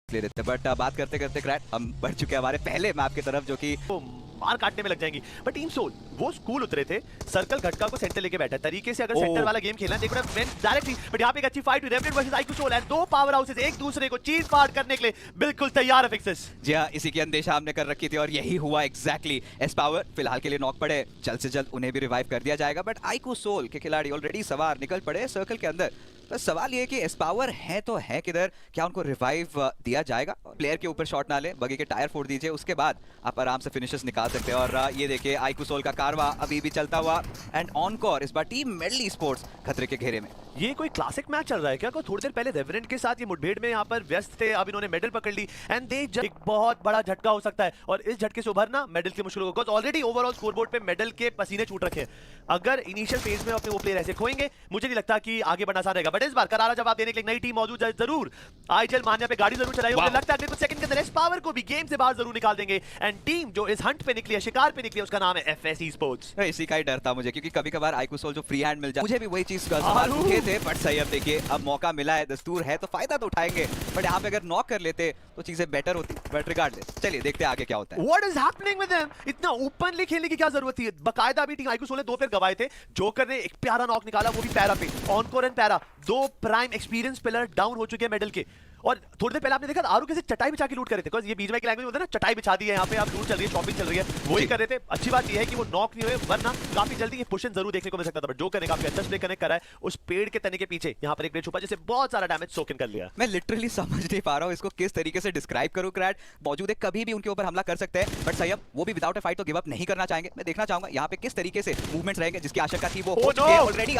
ले लेते हैं। बट बात करते करते क्रैट हम बढ़ चुके हैं हमारे पहले मैप की तरफ, जो कि मार काटने में लग जाएंगी। बट टीम सोल वो स्कूल उतरे थे, सर्कल घटका को सेंटर लेके बैठा तरीके से। अगर सेंटर वाला गेम खेलना देखो ना डायरेक्टली, बट यहाँ पे एक अच्छी फाइट हुई Revenant versus IQ Soul, and दो पावर हाउसेस एक दूसरे को चीज पार करने के लिए बिल्कुल तैयार है फिक्सेस। जी हाँ, इसी की अंदेशा हमने कर रखी थी और यही हुआ एग्जैक्टली। एस पावर फिलहाल के लिए नॉक पड़े, जल्द से जल्द उन्हें भी रिवाइव कर दिया जाएगा। बट आईक्यू सोल के खिलाड़ी ऑलरेडी सवार निकल पड़े सर्कल के अंदर। बस सवाल ये है कि एस पावर है तो है किधर, क्या उनको रिवाइव दिया जाएगा? प्लेयर के ऊपर शॉट ना ले, बगी के टायर फोड़ दीजिए, उसके बाद आप आराम से फिनिशेस निकाल सकते हैं। और ये देखिए आईक्यू सोल का कारवा अभी भी चलता हुआ, एंड ऑनकोर इस बार टीम मेडली स्पोर्ट्स खतरे के घेरे में। ये कोई क्लासिक मैच चल रहा है क्या? कोई थोड़ी देर पहले रेवरेंट के साथ ये मुठभेड़ में यहाँ पर व्यस्त थे, अब इन्होंने मेडल पकड़ ली, एंड दे एक बहुत बड़ा झटका हो सकता है और इस झटके से उभरना मेडल की मुश्किल होगा। ऑलरेडी ओवरऑल स्कोरबोर्ड पे मेडल के पसीने छूट रखे हैं। अगर इनिशियल फेज में अपने वो प्लेयर ऐसे खोएंगे, मुझे नहीं लगता कि आगे बढ़ना आसान रहेगा। बट इस बार करारा जवाब देने के लिए नई टीम मौजूद है जरूर। आईजीएल मान्या पे गाड़ी जरूर चलाई, मुझे लगता है अगले कुछ सेकंड के अंदर एस पावर को भी गेम से बाहर जरूर निकाल देंगे। एंड टीम जो इस हंट पे निकली है, शिकार पे निकली है, उसका नाम है एफएस स्पोर्ट्स। इसी का ही डर था मुझे, क्योंकि कभी कभार आईक्यू सोल जो फ्री हैंड मिल जाए, मुझे भी वही चीज सवाल उठे थे। बट सही, अब देखिए अब मौका मिला है, दस्तूर है तो फायदा तो उठाएंगे। बट यहाँ पे अगर नॉक कर लेते तो चीजें बेटर होती। बट रिगार्डलेस चलिए देखते हैं आगे क्या होता है। What is happening with them? इतना ओपनली खेलने की क्या जरूरत थी? बकायदा अभी टीम आईक्यू सोल ने दो प्लेयर गवाए थे। जोकर ने एक प्यारा नॉक निकाला, वो भी पैरा पे। ऑनकोर एंड पैरा दो प्राइम एक्सपीरियंस प्लेयर डाउन हो चुके हैं मेडल के। और थोड़ी देर पहले आपने देखा आरू कैसे चटाई बिछा के लूट कर रहे थे, बिकॉज़ ये बीजीएमआई की लैंग्वेज होता है ना, चटाई बिछा दी है यहाँ पे, आप लूट चल रही है, शॉपिंग चल रही है, वही कर रहे थे। अच्छी बात ये है कि वो नॉक नहीं हुए, वरना काफी जल्दी ये पोजीशन जरूर देखने को मिल सकता था। बट जो करने का काफी अच्छा प्ले कनेक्ट करा है उस पेड़ के तने के पीछे, यहाँ पर एक पेड़ छुपा जिससे बहुत सारा डैमेज सोक इन कर लिया। मैं लिटरली समझ नहीं पा रहा हूँ इसको किस तरीके से डिस्क्राइब करूँ। क्रैट मौजूद है, कभी भी उनके ऊपर हमला कर सकते हैं, बट सही वो भी विदाउट अ फाइट तो गिव अप नहीं करना चाहेंगे। मैं देखना चाहूंगा यहाँ पे किस तरीके से मूवमेंट्स रहेंगे, जिसकी आशंका थी वो ऑलरेडी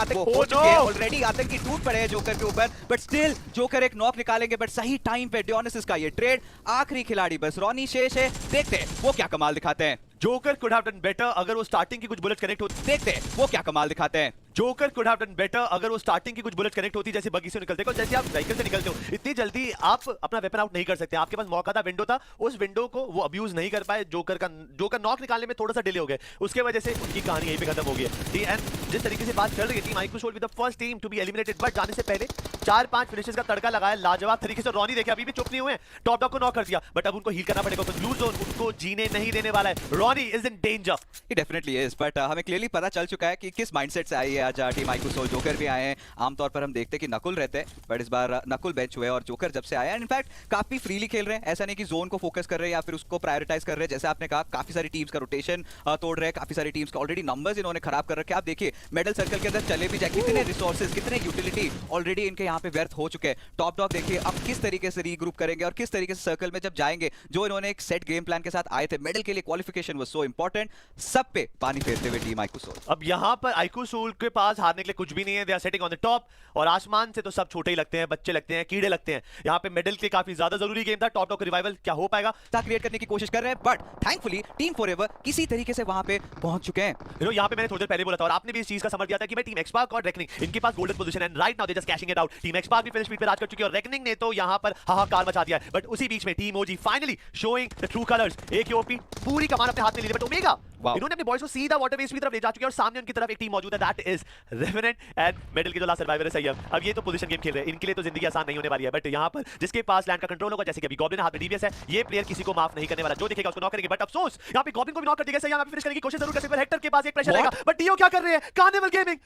आतंकी टूट पड़े हैं जोकर के ऊपर। बट स्टिल जोकर एक नॉक निकालेंगे, बट सही टाइम पे डियोनिसिस का ये ट्रेड। आखिरी खिलाड़ी बस रॉनी शेष है, देखते हैं वो क्या कमाल दिखाते हैं। Joker could have done better अगर वो स्टार्टिंग की कुछ बुलेट कनेक्ट होती। देखते हैं वो क्या कमाल दिखाते हैं। Joker could have done better अगर वो स्टार्टिंग की कुछ बुलेट कनेक्ट होती, जैसे बगी से निकलते हो, जैसे आप व्हीकल से निकलते हो, इतनी जल्दी आप अपना वेपन आउट नहीं कर सकते। आपके पास मौका था, विंडो था, उस विंडो को वो अब्यूज नहीं कर पाए। जोकर नॉक निकालने में थोड़ा सा डिले हो गए, उसके वजह से उनकी कहानी यहीं पे खत्म हो गई है। एंड जिस तरीके से बात चल रही है, team IQ Soul with the first team to be eliminated, but जाने से पहले 4-5 फिनिशेस का तड़का लगाया लाजवाब तरीके से। रॉनी देखिए अभी भी चुप नहीं हुए, टॉप डॉग को नॉक कर दिया, बट अब उनको हील करना पड़ेगा, ब्लू जोन उनको जीने नहीं देने वाला है। Ronnie is in danger. He definitely is, but हमें क्लियरली पता चल चुका है कि किस माइंडसेट से आई है आज टीम आईक्यू सोल। जोकर भी आए हैं, आमतौर पर हम देखते हैं कि नकुल रहते हैं, बट इस बार नकुल बेंच हुए और जोकर जब से आया है इनफैक्ट काफी फ्रीली खेल रहे हैं। ऐसा नहीं कि जोन को फोकस कर रहे हैं या फिर उसको प्रायोरिटाइज कर रहे हैं। जैसे आपने कहा काफी सारी टीम्स का रोटेशन तोड़ रहे हैं, काफी सारी टीम्स का ऑलरेडी नंबर्स इन्होंने खराब कर रखे हैं। आप देखिए मेडल सर्कल के अंदर चले भी जाए, कितने रिसोर्सेज कितने यूटिलिटी ऑलरेडी इनके यहाँ पे व्यर्थ हो चुके हैं। टॉप डॉग देखिए अब किस तरीके से रीग्रुप करेंगे और किस तरीके से सर्कल में जब जाएंगे। जो इन्होंने एक सेट गेम प्लान के साथ आए थे, मेडल के लिए क्वालिफिकेशन वाज सो इंपॉर्टेंट, सब पे पानी फेरते हुए टीम आईक्यू सोल। अब यहाँ पर आईक्यू सोल के पास हारने के लिए कुछ भी नहीं है। They are setting on the top, और आसमान से तो सब छोटे ही लगते हैं, बच्चे लगते हैं, कीड़े लगते हैं। यहाँ पे मेडल के लिए काफी ज्यादा जरूरी गेम था। टॉप डॉग का रिवाइवल क्या हो पाएगा क्रिएट करने की कोशिश कर रहे हैं, बट थैंकफुली टीम फॉरएवर किसी तरीके से वहां पे पहुंच चुके हैं। यहाँ पे मैंने थोड़ी देर पहले बोला था और आपने भी इस चीज का समझ दिया था कि मैं टीम एक्सपार्क और रेकनिंग, इनके पास गोल्डन पोजीशन है, right now they just cashing it out. Team XSpark भी फिनिश स्पीड पे राज कर चुकी है और रेकनिंग ने तो यहाँ पर हाहाकार मचा दिया है। बट उसी बीच में team OG finally showing the true colours. एक ओपी पूरी कमान अपने हाथ में ले ली, बट ओमेगा इन्होंने अपने बॉयज को सीधा वाटरवेज की तरफ ले जा चुके हैं और सामने उनकी तरफ एक टीम मौजूद है, that is revenant and medal के जो लास्ट सर्वाइवर है सही है। अब ये तो पोजीशन गेम खेल रहे हैं, इनके लिए तो जिंदगी आसान नहीं होने वाली है। बट यहाँ पर जिसके पास लैंड का कंट्रोल होगा, जैसे कि अभी गॉब्लिन हाथ में डीबीएस है, ये प्लेयर किसी को माफ नहीं करने वाला, जो दिखेगा उसको नॉक करेंगे। बट अफसोस यहाँ पे गॉब्लिन को भी नॉक कर दिया। सही है, फिनिश करने की कोशिश जरूर कर सकते हैं, हेक्टर के पास एक प्रेशर रहेगा, बट डीओ क्या कर रहे हैं? कार्निवल गेमिंग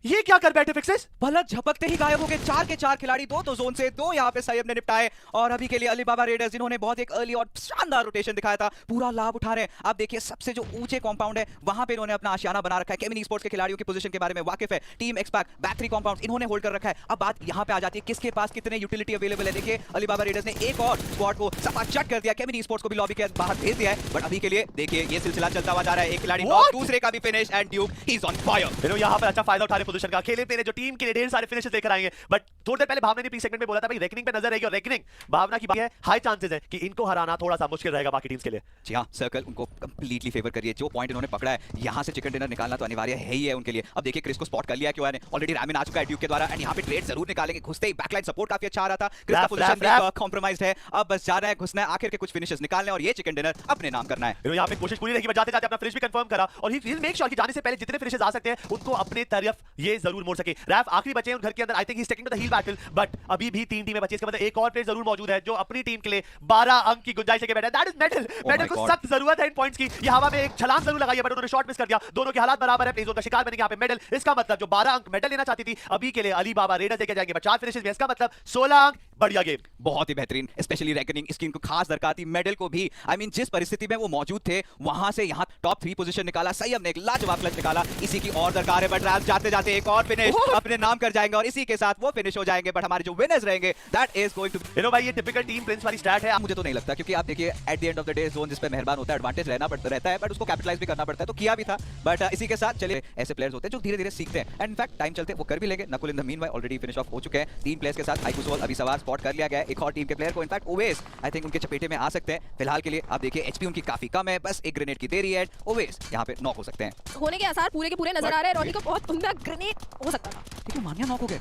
ये क्या कर बैठे फिक्सेस? भलक झपकते ही गायब हो गए। 4 के 4 खिलाड़ी, दो तो जोन से, दो यहाँ पे सैयब ने निपटाए। और अभी के लिए अलीबाबा रेडर्स जिन्होंने बहुत एक अर्ली और शानदार रोटेशन दिखाया था, पूरा लाभ उठा रहे हैं। आप देखिए सबसे जो ऊंचे कंपाउंड है वहां पे इन्होंने अपना आशियाना बना रखा है। केमिन स्पोर्ट्स के खिलाड़ियों की पोजीशन के बारे में वाकिफ है। टीम एक्सपैक बैटरी कंपाउंड इन्होंने होल्ड कर रखा है। अब बात यहाँ पे आ जाती है किसके पास कितने यूटिलिटी अवेलेबल है। देखिए अलीबाबा रेडर्स ने एक और स्क्वाड को सपाचट कर दिया, केमिन स्पोर्ट्स को भी लॉबी के बाहर भेज दिया है। बट अभी के लिए देखिए ये सिलसिला चलता हुआ जा रहा है। एक खिलाड़ी नॉक, दूसरे का भी finish, and Duke he is on fire. यहाँ पर अच्छा फायदा उठा रहे पोजीशन का, खेले तेरे जो टीम के लिए ढेर सारे फिनिशेस लेकर आएंगे। बट थोड़ी देर पहले भावना ने प्री सेगमेंट में बोला था भाई रेकनिंग पे नजर रहेगी, और रेकनिंग भावना की बात है, हाई चांसेस है कि इनको हराना थोड़ा सा मुश्किल रहेगा बाकी टीम्स के लिए। जी हां, सर्कल उनको कंप्लीटली फेवर कर रही है। जो पॉइंट इन्होंने पकड़ा है यहां से चिकन डिनर निकालना तो अनिवार्य है ही है उनके लिए। अब देखिए क्रिस को स्पॉट कर लिया क्यों है, ऑलरेडी रैमिन आ चुका है ड्यूक के द्वारा, एंड यहां पे ट्रेड जरूर निकालेंगे। घुसते ही बैकलाइन सपोर्ट काफी अच्छा आ रहा था, क्रिस का पोजीशन भी कॉम्प्रोमाइज्ड है। अब बस जा रहा है घुसना है, आखिर के कुछ फिनिशेस निकालने और ये चिकन डिनर अपने नाम करना है। यहां पे कोशिश पूरी रहेगी, जाते जाते अपना फिनिश भी कंफर्म करा, और ही विल मेक श्योर कि जाने से पहले जितने फिनिशेस आ सकते हैं उनको अपने तरफ ये जरूर मोड़ सके। रैफ आखिरी बचे हैं उन घर के अंदर, I think he is taking to the heal battle, but अभी भी 3 टीमें बची, इसका मतलब एक और प्लेयर जरूर मौजूद है जो अपनी टीम के लिए 12 अंक की गुंजाइश लेके बैठा है। That is metal. मेटल को सख्त जरूरत है इन पॉइंट्स की। ये हवा में एक छलांग जरूर लगाई है बट उन्होंने शॉट मिस कर दिया। दोनों के हालात बराबर है, प्ले जोन का शिकार बनेंगे यहाँ पे मेडल। इसका मतलब जो 12 अंक मेडल लेना चाहती थी अभी के लिए अली बाबा रेडर्स लेके जाएंगे, बट 4 फिनिशेस में, इसका मतलब 16 अंक। बढ़िया गेम, बहुत ही बेहतरीन, स्पेशली रेकनिंग इसकी इनको खास दरकार थी मेडल को भी। आई मीन जिस परिस्थिति में वो मौजूद थे वहां से यहाँ टॉप 3 पोजीशन निकाला, सही हमने एक लाजवाब क्लच निकाला, इसी की और दरकार है। बट रैफ जाते जाते एक और फिनिश अपने नाम कर जाएंगे और इसी के साथ वो फिनिश हो जाएंगे। बट हमारे जो विनर्स रहेंगे that is going to you know भाई, ये टिपिकल टीम प्रिंस वाली स्टैट है। मुझे तो नहीं लगता, क्योंकि आप देखिए at the end of the day zone जिस पे मेहरबान होता है, एडवांटेज रहता है, बट उसको कैपिटलाइज भी करना पड़ता है, तो किया भी था। बट इसी के साथ चलिए, ऐसे प्लेयर्स होते हैं जो धीरे धीरे सीखते हैं एंड इनफैक्ट टाइम चलते वो कर भी लेंगे। Nakul in the meanwhile already finish off हो चुके हैं 3 प्लेयर्स के साथ। हाइकुसोल अभी सवार स्पॉट कर लिया गया है, एक और टीम के प्लेयर को, इनफैक्ट ओवेस आई थिंक उनके चपेटे में आ सकते हैं। फिलहाल के लिए आप देखिए एचपी उनकी काफी कम है, बस एक ग्रेनेड की देरी है, ओवेस यहाँ पे नॉक हो सकते हैं, होने के आसार पूरे के पूरे नजर आ रहे हैं। रॉनी को बहुत उम्दा ग्रेनेड हो सकता था, लेकिन मानिया नॉक हो गए।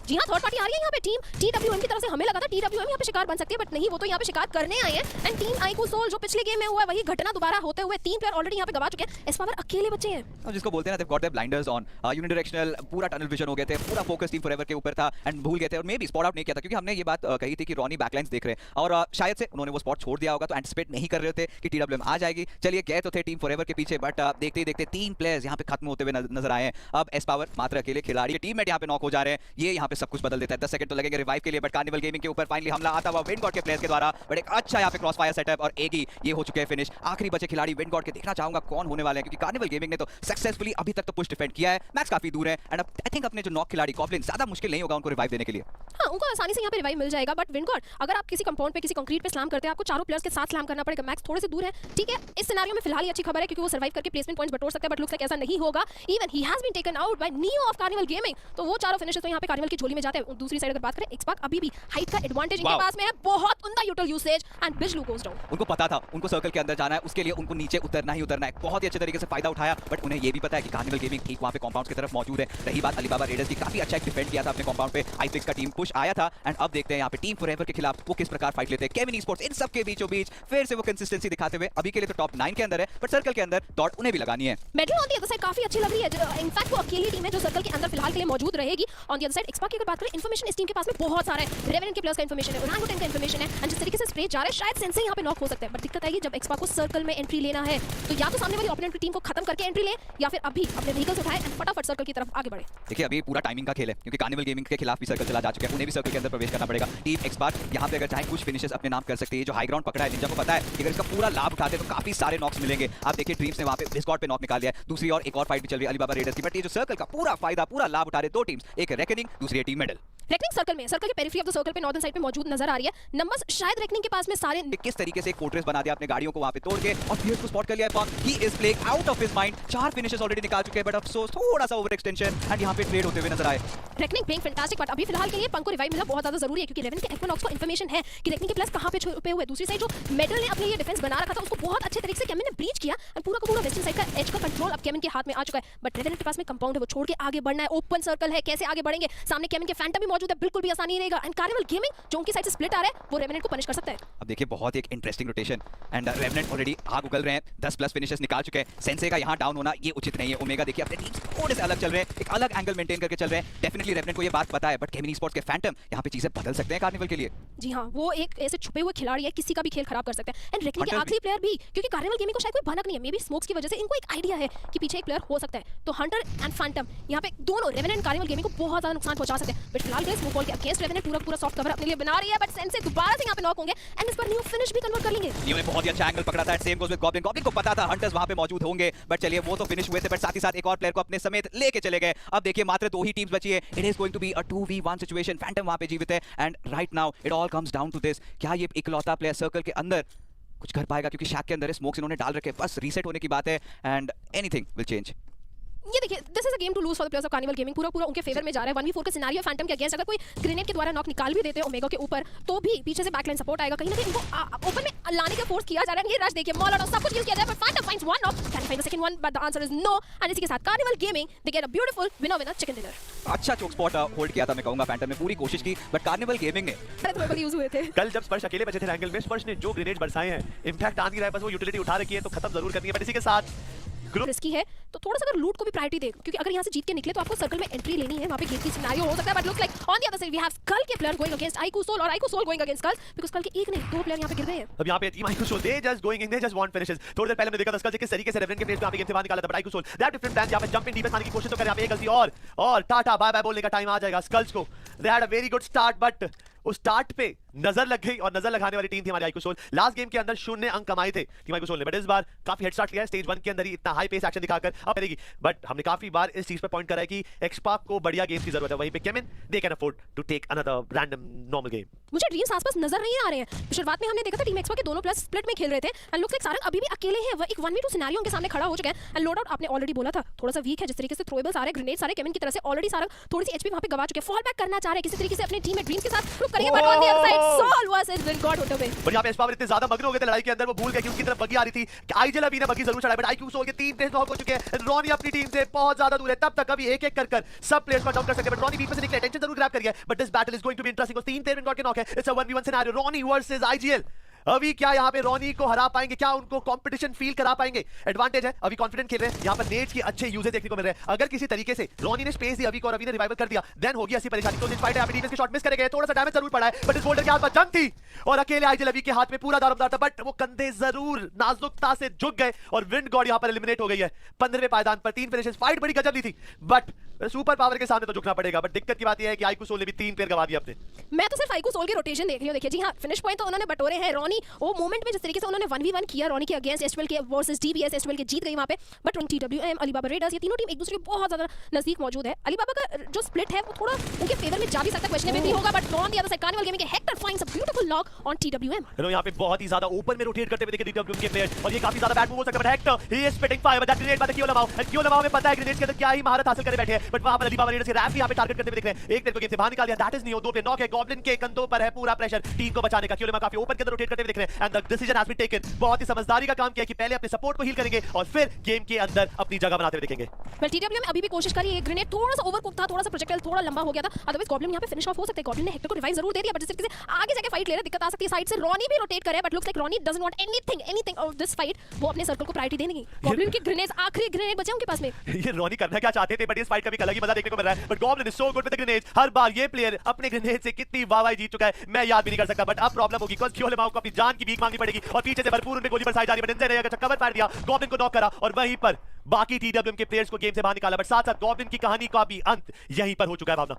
जी हाँ, थर्ड पार्टी आ रही है यहाँ पे। टीम TWM की तरफ से हमें लगा था TWM यहाँ पे शिकार बन सकती है, बट नहीं, वो तो यहाँ पे शिकार करने आए हैं। एंड टीम आइकोसोल जो पिछले गेम में हुआ है वही घटना दोबारा होते हुए 3 प्लेयर ऑलरेडी यहाँ पे गवा चुके हैं। एस्पावर अकेले बचे हैं, अब जिसको बोलते हैं ना, they've got their blinders on, unidirectional पूरा टनल विजन हो गए थे, पूरा फोकस टीम फॉरएवर के ऊपर था एंड भूल गए थे और मे बी स्पॉट आउट नहीं किया था, क्योंकि हमने ये बात कही थी कि रॉनी बैकलाइंस देख रहे हैं और शायद से उन्होंने वो स्पॉट छोड़ दिया होगा, तो एंटिसिपेट नहीं कर रहे थे कि TWM आ जाएगी। चलिए, गए तो थे टीम फॉरएवर के पीछे, बट देखते ही देखते 3 प्लेयर्स यहाँ पे खत्म होते हुए नजर आए हैं। अब एस्पावर मात्र अकेले खिलाड़ी, टीममेट यहाँ पे नॉक हो जा रहे हैं, ये यहाँ पे सब कुछ बदल देता है। 10 सेकंड तो लगेंगे रिवाइव के लिए, बट कार्निवल गेमिंग के ऊपर फाइनली हमला आता हुआ विंडगॉड के प्लेयर्स के द्वारा, बट एक अच्छा यहाँ पे क्रॉस फायर सेटअप और एगी ये हो चुके हैं फिनिश। आखिरी बचे खिलाड़ी विंडगॉड के, देखना चाहूंगा कौन होने वाले हैं, क्योंकि कार्निवल गेमिंग ने तो सक्सेसफुली अभी तक तो पुश डिफेंड किया है, मैक्स काफी दूर है एंड आई थिंक अपने जो नॉक खिलाड़ी गॉब्लिन ज्यादा मुश्किल नहीं होगा उनको रिवाइव देने के लिए। हाँ, उनको आसानी से यहाँ पे रिवाइव मिल जाएगा। बट विंडगॉड, अगर आप किसी कंपाउंड पे, किसी कंक्रीट पे स्लैम करते हैं, आपको चारों प्लेयर्स के साथ स्लैम करना पड़ेगा। मैक्स थोड़े से दूर है, ठीक है। इस सिनेरियो में फिलहाल ये अच्छी खबर है क्योंकि वो सर्वाइव करके प्लेसमेंट पॉइंट्स बटोर सकते हैं, बट लुक्स लाइक ऐसा नहीं होगा। Even he has been taken out by Neo of Carnival Gaming, तो वो चारों फिनिशर्स तो यहाँ पे कार्निवल की झोली में जाते हैं। दूसरी साइड अगर बात करें, एक्सपार्क अभी भी हाइट का एडवांटेज इनके पास में है, बहुत उम्दा util usage and Bijlu goes down. उनको पता था उनको सर्कल के अंदर जाना है, उसके लिए उनको नीचे उतरना ही उतरना है, बहुत ही अच्छे तरीके से फायदा उठाया। बट उन्हें ये भी पता है कि कार्निवल गेमिंग ठीक वहां पे कंपाउंड्स की तरफ मौजूद है। रही बात अलीबाबा रेडर्स की, काफी अच्छा एक डिफेंड किया था अपने कंपाउंड पे, आईफिक्स का टीम पुश आया था एंड अब देखते हैं यहाँ पे टीम फॉरएवर के खिलाफ वो किस प्रकार फाइट लेते हैं। केविन स्पोर्ट्स इन सब के बीचों बीच फिर से वो कंसिस्टेंसी दिखाते हुए अभी के लिए तो टॉप 9 के अंदर है, बट सर्कल के अंदर डॉट उन्हें भी लगानी है। Medal on the other side काफी अच्छी लग रही है। इनफैक्ट वो अकेली टीम है जो सर्कल के अंदर फिलहाल के लिए मौजूद रहेगी। ऑन द अदर साइड एक्सपार्क की अगर बात करें, इंफॉर्मेशन इस टीम के पास में बहुत सारा है। रेवेनेंट के प्लेयर्स का इंफॉर्मेशन है, ओरांगुटन का इंफॉर्मेशन है एंड जिस तरीके से स्प्रे जा रहा है शायद सेंसे यहाँ पे नॉक हो सकता है। बट दिक्कत आएगी जब एक्सपार्क को सर्कल में एंट्री लेना है, तो या तो सामने वाली ओपोनेंट की टीम को खत्म करके एंट्री ले या फिर अभी अपने व्हीकल्स उठाए एंड फटाफट सर्कल की तरफ आगे बढ़े। देखिए, अभी पूरा टाइमिंग का खेल है, क्योंकि कार्निवल गेमिंग के खिलाफ भी सर्कल चला जा चुका है, उन्हें भी सर्कल के अंदर प्रवेश करना पड़ेगा। टीम एक्सपार्क यहाँ पे अगर चाहे कुछ फिनिशेस अपने नाम कर सकती है। जो हाई ग्राउंड पकड़ा है, निंजा को पता है कि अगर इसका पूरा लाभ उठाते तो काफी सारे नॉक्स मिलेंगे। आप देखिए, ड्रीम्स ने वहां पे डिस्कॉर्ड पे नॉक निकाल दिया है। दूसरी और एक और फाइट भी चल रही है अलीबाबा रेडर्स की, बट ये जो सर्कल का पूरा फायदा, पूरा लाभ उठा रहे 2 टीम्स, एक रेकनिंग, दूसरी टीम मेडल। रेकनिंग सर्कल में, सर्कल के पेरिफेरी ऑफ द सर्कल पे नॉर्दर्न साइड पे मौजूद नजर आ रही है। नंबर्स शायद रेकनिंग के पास में सारे किस तरीके से एक फोर्ट्रेस बना दिया अपने गाड़ियों को वहां पे तोड़ के और फियर्स को स्पॉट कर लिया है। He is playing out of his mind. 4 finishes already निकाल चुके हैं, बट अफसोस थोड़ा सा ओवर एक्सटेंशन एंड यहां पे ट्रेड होते हुए नजर आए। रेकनिंग प्लेइंग फैंटास्टिक, बट अभी फिलहाल के लिए पंक को रिवाइव मिलना बहुत ज्यादा जरूरी है, क्योंकि रेवन के एक्वानॉक्स को इंफॉर्मेशन है कि रेकनिंग के प्लेयर्स कहां पे छुपे हुए। दूसरी साइड जो मेडल ने अपने लिए डिफेंस बना रखा था उसको बहुत अच्छे तरीके से केमिन ने ब्रीच किया एंड पूरा का पूरा वेस्टर्न साइड का एज का कंट्रोल अब केमिन के हाथ में आ चुका है। बट रेवन के पास में कंपाउंड है, वो छोड़ के आगे बढ़ना है। ओपन सर्कल है, कैसे आगे बढ़ेंगे? सामने केमिन के फैंटम भी मौजूद है, बिल्कुल भी आसानी नहीं रहेगा एंड कार्निवल गेमिंग जो उनकी साइड से स्प्लिट आ रहा है वो रेवेनेंट को पनिश कर सकता है। अब देखिए, बहुत ही एक interesting rotation and revenant already आग उगल रहे हैं, 10 प्लस फिनिशेस निकाल चुके हैं। सेंसे का यहां डाउन होना ये उचित नहीं है। ओमेगा देखिए अपने टीम्स थोड़े से अलग चल रहे हैं, एक अलग एंगल मेंटेन करके चल रहे हैं। डेफिनेटली रेवेनेंट को ये बात पता है, बट केमिन स्पोर्ट्स के फैंटम यहां पे चीजें बदल सकते हैं कार्निवल के लिए। जी हां, वो एक ऐसे छुपे हुए खिलाड़ी है, किसी का भी खेल खराब कर सकते हैं। एंड रेकनिंग के आखिरी प्लेयर भी, क्योंकि कार्निवल गेमिंग को शायद कोई भनक नहीं है, मे बी स्मोक्स की वजह से इनको एक आइडिया है कि पीछे एक प्लेयर हो सकता है, तो हंटर एंड फैंटम यहां पे दोनों रेवेनेंट कार्निवल गेमिंग को बहुत ज्यादा नुकसान पहुंचा सकते हैं। बट फिलहाल के स्मोक वॉल के अगेंस्ट रेवेनेंट पूरा सॉफ्ट कवर अपने लिए बना रही है, बट सेंसे दोबारा से यहां पे नॉक होंगे एंड इस बार न्यू फिनिश भी कन्वर्ट कर लेंगे। लियो ने बहुत ही अच्छा एंगल पकड़ा था। Same goes with goblin. Goblin को पता था हंटर्स वहां पे मौजूद होंगे, बट चलिए वो तो फिनिश हुए थे, बट साथ ही साथ एक और प्लेयर को अपने समेत लेके चले गए। अब देखिए, मात्र 2 ही टीम्स बची है। It is going to be a 2v1 situation. Phantom वहां पे जीवित है and right now it all comes down to this, क्या ये इकलौता प्लेयर सर्कल के अंदर कुछ कर पाएगा? क्योंकि शैक के अंदर स्मोक्स इन्होंने डाल रखे, बस रीसेट होने की बात है एंड एनीथिंग विल चेंज। ये देखिए, this is a game to lose for the players of Carnival Gaming. पूरा उनके फेवर में जा रहा है। 1v4 का सिनेरियो फैंटम के अगेंस्ट, अगर कोई ग्रेनेड के द्वारा नॉक निकाल भी देते हैं ओमेगा के ऊपर, तो भी पीछे से बैकलाइन सपोर्ट आएगा। कहीं ना कहीं इनको ओपन में लाने का फोर्स किया जा रहा है। ये रश देखिए, मॉलोटोव सब कुछ यूज किया जा रहा है, पर Phantom finds one knock. Can find the second one, but the answer is no. And इसी के साथ Carnival Gaming they get a beautiful winner chicken dinner. अच्छा चोक स्पॉट होल्ड किया था, मैं कहूंगा फैंटम ने पूरी कोशिश की, बट कार्निवल गेमिंग ने ट्रेबल यूज हुए थे। कल जब स्पर्श अकेले बचे थे एंगल में, स्पर्श ने जो ग्रेनेड बरसाए हैं, इंपैक्ट आ नहीं रहा है, बस वो यूटिलिटी उठा रखी है तो खत्म जरूर करनी है। बट इसी के साथ रिस्की है, तो थोड़ा सा अगर लूट को भी प्रायोरिटी दे, क्योंकि अगर यहाँ से जीत के निकले तो आपको सर्कल में एंट्री लेनी है, वहाँ पे गेट की सिनेरियो हो सकता है, but looks like on the other side we have Skull के player going against iQOO Soul और iQOO Soul going against Skull, because Skull के एक नहीं दो प्लेयर यहाँ पे गिर गए हैं। अब यहाँ पे team iQOO Soul they just going in, they just want finishes. थोड़ी देर पहले हमने देखा था स्कल किस तरीके से रेवेन के प्लेस पे यहाँ पे गेम से बाहर निकाला था, but IQ Soul that different plan, यहाँ पे जंप इन डीपीएस मारने की कोशिश तो कर, यहाँ पे एक गलती और टाटा बाय बाय बोलने का टाइम आ जाएगा स्कल्स को। They had a very good start, but उस स्टार्ट पे नजर लग गई, और नजर लगाने वाली टीम थी हमारी आईकू सोल। लास्ट गेम के अंदर 0 अंक कमाए थे टीम आईकू सोल ने, बट इस बार काफी हेड स्टार्ट लिया है स्टेज 1 के अंदर ही, इतना हाई पेस एक्शन दिखाकर अब करेगी। बट हमने काफी बार इस चीज पे पॉइंट करा है कि एक्सपार्क को बढ़िया गेम्स की जरूरत है, वहीं पे Chemin they can afford to take another random normal game. मुझे ड्रीम्स आसपास नजर नहीं आ रहे हैं। शुरुआत में हमने देखा था टीम एक्सपा के दोनों प्लेयर स्प्लिट में खेल रहे थे, एंड लुक्स लाइक सारंग अभी भी अकेले हैं, वो एक 1v2 सिनेरियो उनके सामने खड़ा हो चुका है। एंड लो डाउट आपने ऑलरेडी बोला था थोड़ा सा वीक है, जिस तरीके से थ्रोएबल्स आ रहे हैं, ग्रेनेड्स आ रहे हैं केमिन की तरफ से, ऑलरेडी सारंग थोड़ी सी एचपी वहां पे गवा चुके हैं, फॉल बैक करना चाह रहे हैं किसी तरीके से अपने टीम में ड्रीम्स के साथ ग्रुप करेंगे, but on the other side Soul versus Win God होते हुए। बट यहाँ पे एस्पावर इतने ज्यादा मग्न हो गए थे लड़ाई के अंदर, वो भूल गए कि उनकी तरफ बगी आ रही थी। आईजेल अभी ने बगी जरूर चढ़ाई, बट आईक्यू सोल के 3 प्लेयर्स नॉक हो चुके हैं, रॉनी अपनी टीम से बहुत ज्यादा दूर है, तब तक अभी एक-एक कर सब प्लेयर्स को डाउन कर सके, बट रॉनी बीच में से निकले, टेंशन जरूर ग्रैब कर गया, but this battle is going to be interesting. 3 player Win God के नॉक है, it's a 1v1 scenario, Ronnie versus IGL. अभी क्या यहाँ पे रॉनी को हरा पाएंगे, क्या उनको कंपटीशन फील करा पाएंगे? एडवांटेज है, अभी कॉन्फिडेंट खेल रहे हैं, यहाँ पर नेट्स की अच्छे यूजेज देखने को मिल रहे हैं। अगर किसी तरीके से रॉनी ने स्पेस दी अभी को और अभी ने रिवाइवल कर दिया, देन होगी ऐसी परेशानी। तो फाइट है, यहाँ पे डिफेंस के शॉट मिस करे गए, थोड़ा सा डैमेज जरूर पड़ा है, बट इस बोल्डर के हाथ में जंग थी और अकेले आईजेल अभी के हाथ में पूरा दारोमदार था, बट वो कंधे जरूर नाजुकता से झुक गए और विंड गॉड यहाँ पर एलिमिनेट हो गई है 15वें पायदान पर। 3 फिनिशेस, फाइट बड़ी गजब ली थी, बट सुपर पावर के सामने तो झुकना पड़ेगा। बट दिक्कत की बात यह है कि आईकू सोल ने भी 3 प्लेयर गवा दिए अपने। मैं तो सिर्फ आईकू सोल के रोटेशन देख रही हूं, देखिए जी हां, फिनिश पॉइंट तो उन्होंने बटोरे हैं। रॉनी वो मोमेंट में जिस तरीके से उन्होंने 1v1 किया रॉनी के अगेंस्ट एचपीएल के वर्सेस डीबीएस, एचपीएल के जीत गई वहां पे, बट टीडब्ल्यूएम, अलीबाबा रेडर्स, ये तीनों टीम एक दूसरे के बहुत ज्यादा नजदीक मौजूद है। अलीबाबा का जो स्प्लिट है वो थोड़ा उनके फेवर में जा भी सकता है, क्वेश्चनेबल भी होगा, but on the other side Carnival Gaming के Hector finds a beautiful knock on TWM. यहाँ पे बहुत ही ज्यादा ओपन में रोटेट करते हुए देखे टीडब्ल्यूएम के प्लेयर, और ये काफी ज्यादा बैड मूव हो सकता है, but Hector he is spitting fire, but that grenade by the क्यूलमाओ, एंड क्यूलमाओ में पता है ग्रेनेड्स के अंदर क्या ही महारत हासिल करे बैठे हैं, बट वहां पर अलीबाबा रेडर्स के रैप भी यहाँ पे टारगेट करते हुए दिख रहे हैं। एक प्लेयर को गेम से बाहर निकाल दिया, that is neo, 2 player knock है, गॉब्लिन के कंधों पर है पूरा प्रेशर टीम को बचाने का। क्यूलमा काफी ओपन के अंदर रोटेट करते हुए दिख रहे हैं, and the decision has been taken, बहुत ही समझदारी का काम किया कि पहले अपने सपोर्ट को हील करेंगे और फिर गेम के अंदर अपनी जगह बनाते हुए दिखेंगे। वेल टीडब्ल्यूएम अभी भी कोशिश कर रही है, ग्रेनेड थोड़ा सा ओवरकुक था, थोड़ा सा प्रोजेक्टाइल थोड़ा लंबा हो गया था, अदरवाइज गॉब्लिन यहां पे फिनिश ऑफ हो सकते हैं। गॉब्लिन ने हेक्टर को रिवाइव जरूर दे दिया, बट जिस तरीके से आगे जाके फाइट ले रहे हैं, दिक्कत आ सकती है। साइड से रॉनी भी रोटेट करे, but looks like Ronnie doesn't want anything of this fight, वो अपने सर्कल को प्रायोरिटी देंगे। गॉब्लिन के ग्रेनेड्स आखिरी ग्रेनेड बचे उनके पास में। ये रॉनी करना क्या चाहते थे, बट इस फाइट का भी अलग ही मजा देखने को मिल रहा है, but Goblin is so good with the grenades. हर बार ये प्लेयर अपने ग्रेनेड से कितनी वाहवाही जीत चुका है मैं याद भी नहीं कर सकता, बट अब प्रॉब्लम होगी बिकॉज़ क्यूलमाओ को अपनी जान की भीख मांगनी पड़ेगी, और पीछे से भरपूर उनपे गोली बरसाई जा रही है, बट इनसे ने अगर कवर पार दिया, गॉब्लिन को नॉक करा और वहीं पर बाकी टीडब्ल्यूएम के प्लेयर्स को गेम से बाहर निकाला, बट साथ-साथ गॉब्लिन की कहानी का भी अंत यहीं पर हो चुका है। भावना,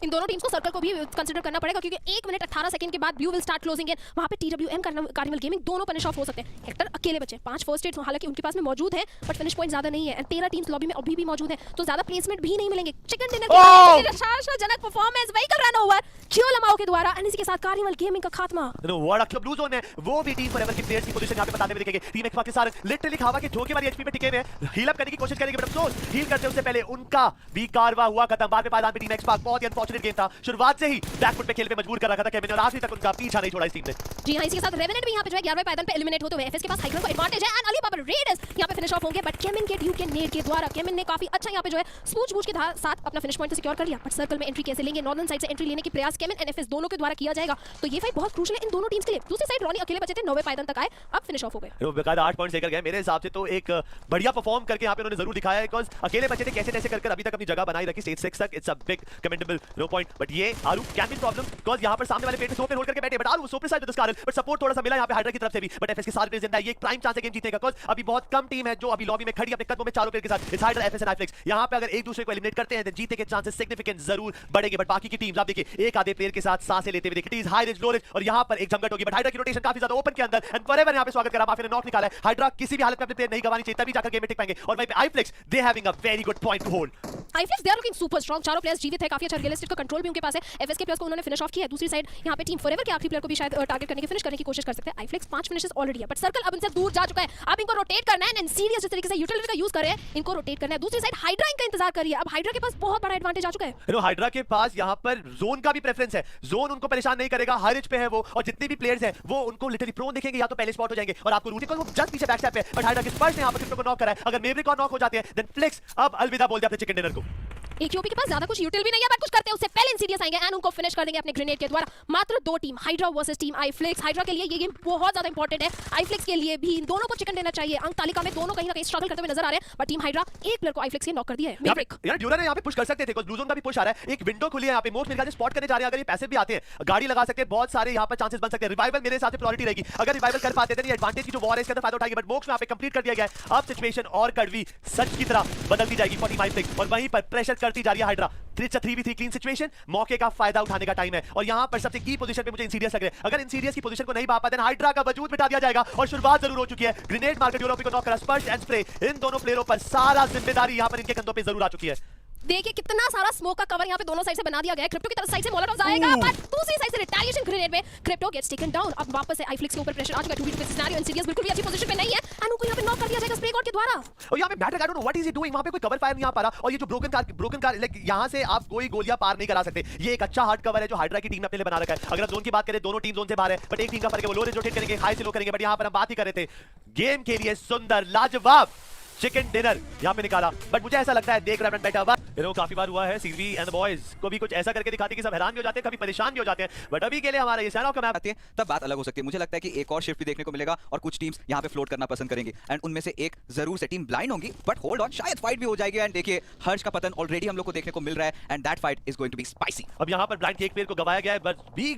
इन दोनों टीम्स को सर्कल को भी कंसीडर करना पड़ेगा, क्योंकि 1 मिनट 18 सेकंड के बाद blue will start closing in, वहां पे टीडब्ल्यूएम कार्निवल गेमिंग दोनों फिनिश ऑफ हो सकते हैं। हेक्टर अकेले बचे, 5 फर्स्ट एड्स हालांकि उनके पास में मौजूद है, बट फिनिश पॉइंट ज्यादा नहीं है, एंड 13 टीम्स लॉबी में अभी भी मौजूद है, तो ज्यादा प्लेसमेंट भी नहीं मिलेंगे। चिकन डिनर की निराशाजनक परफॉर्मेंस, व्हीकल रन ओवर क्यूलमाओ के द्वारा, एंड इसी के साथ कार्निवल गेमिंग का खात्मा। Know what a blue zone में वो भी टीम फॉरएवर की प्लेयर्स की पोजीशन यहां पे बताते हुए दिखेंगे। टीम एक्स पाकिस्तान लिटरली खावा के धोखे वाली एचपी पे टिके हुए हैं, हील अप करने की कोशिश करेंगे, बट अफसोस हील करते उससे पहले उनका भी कारवा हुआ खत्म। बाद में पायदान पे टीम एक्स पाक बहुत ही अनफॉर्चुनेट गेम था, शुरुआत से ही बैकफुट पे खेलने पे मजबूर कर रखा था केविन, और आखिरी तक उनका पीछा नहीं छोड़ा इस टीम ने। जी हां, इसी के साथ रेवेनेंट भी यहां पे जो है 11वें पायदान पे एलिमिनेट होते हुए, एफएस के पास हाइग्राउंड का एडवांटेज है, एंड अलीबाबा रेडर्स यहां पे फिनिश ऑफ होंगे, बट केमिन के ड्यूक के नेड के द्वारा केमिन ने काफी अच्छा यहां पे जो है सूझबूझ के साथ अपना फिनिश पॉइंट सिक्योर कर लिया। बट सर्कल में एंट्री कैसे लेंगे, नॉर्दर्न साइड से एंट्री लेने की प्रयास केमिन एंड एफएस दोनों के द्वारा किया जाएगा, तो ये फाइट बहुत क्रूशियल है इन दोनों टीम्स के लिए। दूसरी साइड रॉनी अकेले बचे थे, 9वें पायदान तक आए, अब फिनिश ऑफ हो गए। वो बेकार 8 पॉइंट्स लेकर गए, मेरे हिसाब से तो एक बढ़िया परफॉर्म करके यहां पे उन्होंने जरूर दिखाया है, बिकॉज़ अकेले बचे थे, कैसे कैसे कर अभी तक अपनी जगह बनाई रखी स्टेज 6 तक, it's a big commendable no point. But ये आरू कैन बी प्रॉब्लम, बिकॉज़ यहां पर सामने वाले पेट पे सोप पे होल्ड करके बैठे, बट आरू सोप साइड विद स्कारल, बट सपोर्ट थोड़ा सा मिला यहां पे हाइड्रा की तरफ से भी, बट एफएस के सारे प्लेयर्स जिंदा है, ये एक प्राइम चांस है गेम जीतने का, बिकॉज़ अभी बहुत कम टीम है जो अभी लॉबी में खड़ी अपने कदमों में चारों प्लेयर के साथ, it's hydra, FS and iflix. यहां पे अगर एक दूसरे को एलिमिनेट करते हैं तो जीतने के चांसेस सिग्निफिकेंट जरूर बढ़ेंगे, बट बाकी की टीम्स आप देखिए एक आधे प्लेयर के साथ सांसें लेते हुए दिखती है, हाई रिज लो रिज, और यहां पर एक जमघट होगी, बट हाइड्रा की रोटेशन काफी ज्यादा ओपन के अंदर, एंड फॉरएवर यहां पे स्वागत करा, माफी ने नॉक निकाला है। हाइड्रा किसी भी हालत में अपने प्लेयर नहीं गंवानी चाहिए, तभी जाकर गेम में टिक पाएंगे, और वहीं पे iFlicks they having a very good point to hold. IFlicks they are looking super strong, चारों प्लेयर्स जीवित है, काफी अच्छा रियलिस्टिक का कंट्रोल भी उनके पास है, एफएस के प्लेयर्स को उन्होंने फिनिश ऑफ किया है। दूसरी साइड यहां पे टीम फॉरएवर के आखिरी प्लेयर को भी शायद टारगेट करने की फिनिश करने की कोशिश कर सकते हैं। आईफ्लिक्स 5 फिनिशेस ऑलरेडी है, बट सर्कल अब इनसे दूर जा चुका है, अब इनको रोटेट करना है, एंड सीरियस जिस तरीके से यूटिलिटी का यूज कर रहे हैं, इनको रोटेट करना है। दूसरी साइड हाइड्रा इनका इंतजार कर रही है, अब हाइड्रा के पास बहुत बड़ा एडवांटेज आ चुका है। नो हाइड्रा के पास यहां पर जोन का भी प्रेफरेंस है, जोन उनको परेशान नहीं करेगा, हाई रिच पे है वो, और जितने भी प्लेयर्स हैं वो उनको लिटरली प्रोन दिखेंगे, या तो पहले स्पॉट हो जाएंगे और आपको रूटिंग को जस्ट पीछे बैक स्टेप पे, बट हाइड्रा के स्पर्श ने यहां पर किसी को नॉक करा है। अगर मेवरिक और नॉक हो जाते हैं देन फ्लिक्स अब अलविदा बोल दे अपने चिकन डिनर को। AQOP के पास ज्यादा कुछ यूटिल भी नहीं है, बट कुछ करते हैं उससे पहले इंसीडियस आएंगे एंड उनको फिनिश कर देंगे अपने ग्रेनेड के द्वारा। मात्र 2 team, Hydra versus team iFlicks. Hydra के लिए ये गेम बहुत ज्यादा इंपॉर्टेंट है, आईफ्लिक्स के लिए भी। इन दोनों को चिकन देना चाहिए। अंक तालिका में दोनों कहीं ना कहीं स्ट्रगल करते हुए नजर आ रहे हैं, बट टीम हाइड्रा एक प्लेयर को आईफ्लिक्स के नॉक कर दिया है। मेवरिक यार ड्यूरा ने यहाँ पे पुश कर सकते थे, ब्लू जोन का भी पुश आ रहा है, एक विंडो खुली है यहाँ पे। मोस्ट मेरे ख्याल से स्पॉट करने जा रहे हैं, अगर ये पैसिव भी आते हैं गाड़ी लगा सकते हैं, बहुत सारे यहाँ पर चांसेस बन सकते हैं। रिवाइवल मेरे साथ प्रायोरिटी रहेगी, अगर रिवाइवल कर पाते हैं एडवांटेज की जो वॉर है इसका फायदा उठाएंगे, बट मोक्ष में यहाँ पे कंप्लीट कर दिया गया है। अब सिचुएशन और कड़वी सच की तरह बदलती जाएगी फॉर टीम आईफ्लिक्स, और वहीं पर प्रेशर करती जा रही है हाइड्रा। 3v3 क्लीन सिचुएशन, मौके का फायदा उठाने का टाइम है, और यहां पर सबसे की पोजीशन पे मुझे इंसीडियस लग रहा है। अगर इंसीडियस की पोजीशन को नहीं पा पाते हैं, हाइड्रा का वजूद मिटा दिया जाएगा, और शुरुआत जरूर हो चुकी है। ग्रेनेड मार्केट यूरोपी को नॉक करा, स्पर्श एंड स्प्रे, इन दोनों प्लेयरों पर सारा जिम्मेदारी यहां पर इनके कंधों पे जरूर आ चुकी है। देखिए कितना सारा स्मोक का कवर यहाँ पे दोनों साइड से बना दिया गया है। क्रिप्टो की तरफ साइड से मोलोटोव्स आएगा, बट दूसरी साइड से रिटेलिएशन ग्रेनेड में क्रिप्टो गेट्स टेकन डाउन। अब वापस से आईफ्लिक्स के ऊपर प्रेशर आ चुका है। 2v2 सिनेरियो, इंसीडियस बिल्कुल भी अच्छी पोजीशन पे नहीं है एंड उनको यहाँ पे नॉक कर दिया जाएगा स्प्रे गॉड के द्वारा। और यहाँ पे matter I don't know what is he doing, वहां पे कोई कवर फायर नहीं आ पा रहा, और ये जो ब्रोकन कार लाइक यहां से आप कोई गोलियां पार नहीं करा सकते। ये एक अच्छा हार्ड कवर है जो हाइड्रा की टीम ने अपने लिए बना रखा है। अगर आप जोन की बात करें, दोनों टीम जोन से बाहर है, बट एक टीम का फर्क है, वो लो रेंज रोटेट करेंगे, हाई से लो करेंगे, बट यहां पर हम बात ही कर रहे थे गेम के लिए सुंदर लाजवाब चिकन डिनर यहाँ पे निकाला। बट मुझे ऐसा लगता है देख रहा बेटा काफी बार हुआ है सीवी एंड बॉयज को भी कुछ ऐसा करके दिखाते कि सब हैरान भी हो जाते हैं, कभी परेशान भी हो जाते हैं, बट अभी के लिए हमारा ये सैन ऑफ का मैप आती है तब बात अलग हो सकती है। मुझे लगता है कि एक और शिफ्ट भी देखने को मिलेगा और कुछ टीम्स यहाँ पे फ्लोट करना पसंद करेंगी, एंड उनमें से एक जरूर से टीम ब्लाइंड होंगी, बट होल्ड ऑन, शायद फाइट भी हो जाएगी। एंड देखिए हर्ष का पतन ऑलरेडी हम लोग को देखने को मिल रहा है, and that fight is going to be spicy. अब यहाँ पर ब्लाइंड के एक प्लेयर को गवाया गया है, बट जी